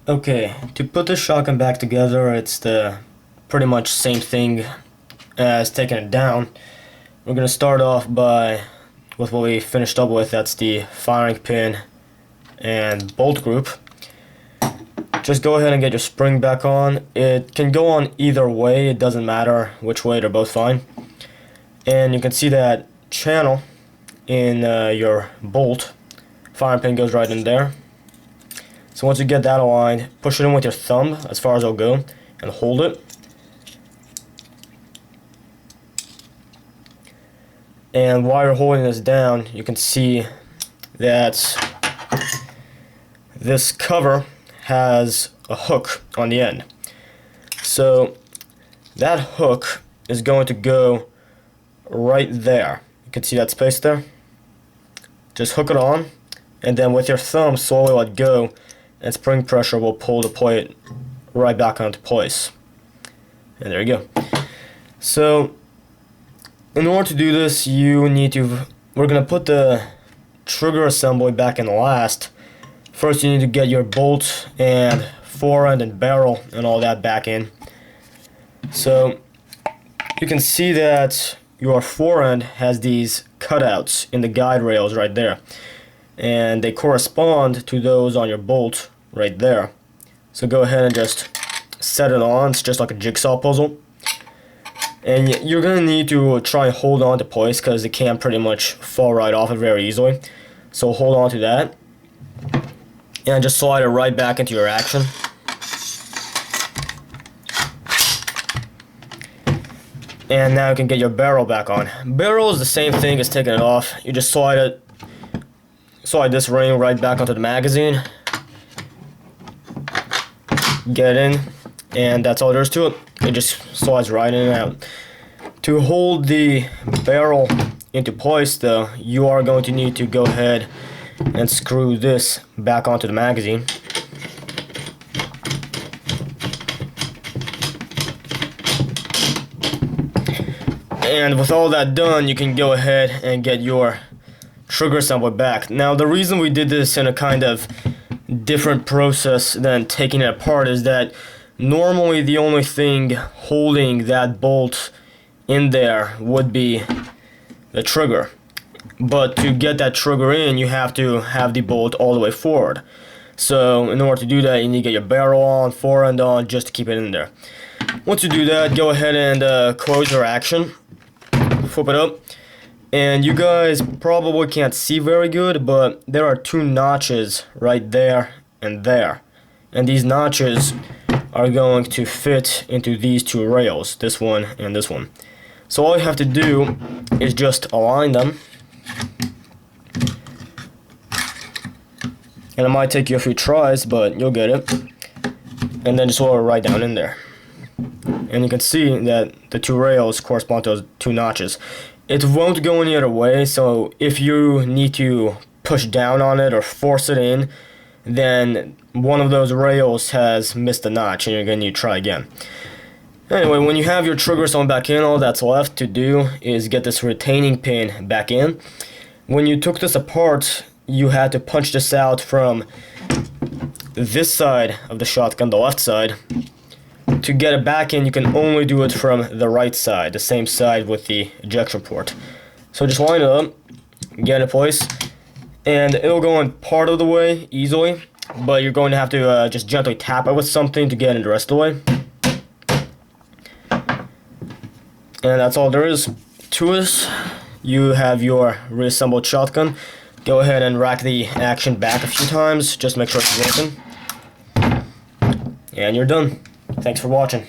Okay, to put the shotgun back together, it's the pretty much same thing as taking it down. We're gonna start off with what we finished up with. That's the firing pin and bolt group. Just go ahead and get your spring back on. It can go on either way, it doesn't matter which way, they're both fine. And you can see that channel in your bolt. Firing pin goes right in there. So once you get that aligned, push it in with your thumb as far as it'll go and hold it. And while you're holding this down, you can see that this cover has a hook on the end. So that hook is going to go right there. You can see that space there. Just hook it on, and then with your thumb slowly let go, and spring pressure will pull the plate right back onto place. And there you go. So in order to do this, we're gonna put the trigger assembly back in last. First you need to get your bolt and forend and barrel and all that back in. So you can see that your forend has these cutouts in the guide rails right there, and they correspond to those on your bolt right there. So go ahead and just set it on. It's just like a jigsaw puzzle, and you're gonna need to try and hold on to place because it can pretty much fall right off it very easily. So hold on to that and just slide it right back into your action. And now you can get your barrel back on. Barrel is the same thing as taking it off. You just slide this ring right back onto the magazine, get in, and that's all there is to it. It just slides right in and out. To hold the barrel into place though, you are going to need to go ahead and screw this back onto the magazine. And with all that done, you can go ahead and get your trigger assembly back. Now the reason we did this in a kind of different process than taking it apart is that normally the only thing holding that bolt in there would be the trigger. But to get that trigger in, you have to have the bolt all the way forward. So in order to do that, you need to get your barrel on, forend on, just to keep it in there. Once you do that, go ahead and close your action. Flip it up, and you guys probably can't see very good, but there are two notches right there and there, and these notches are going to fit into these two rails, this one and this one. So all you have to do is just align them, and it might take you a few tries, but you'll get it, and then just lower it right down in there. And you can see that the two rails correspond to those two notches. It won't go any other way, so if you need to push down on it or force it in, then one of those rails has missed a notch and you're going to need to try again. Anyway, when you have your trigger sewn back in, all that's left to do is get this retaining pin back in. When you took this apart, you had to punch this out from this side of the shotgun, the left side. To get it back in, you can only do it from the right side, the same side with the ejection port. So just line it up, get it in place, and it'll go in part of the way easily, but you're going to have to just gently tap it with something to get it the rest of the way. And that's all there is to this. You have your reassembled shotgun. Go ahead and rack the action back a few times, just make sure it's working. And you're done. Thanks for watching.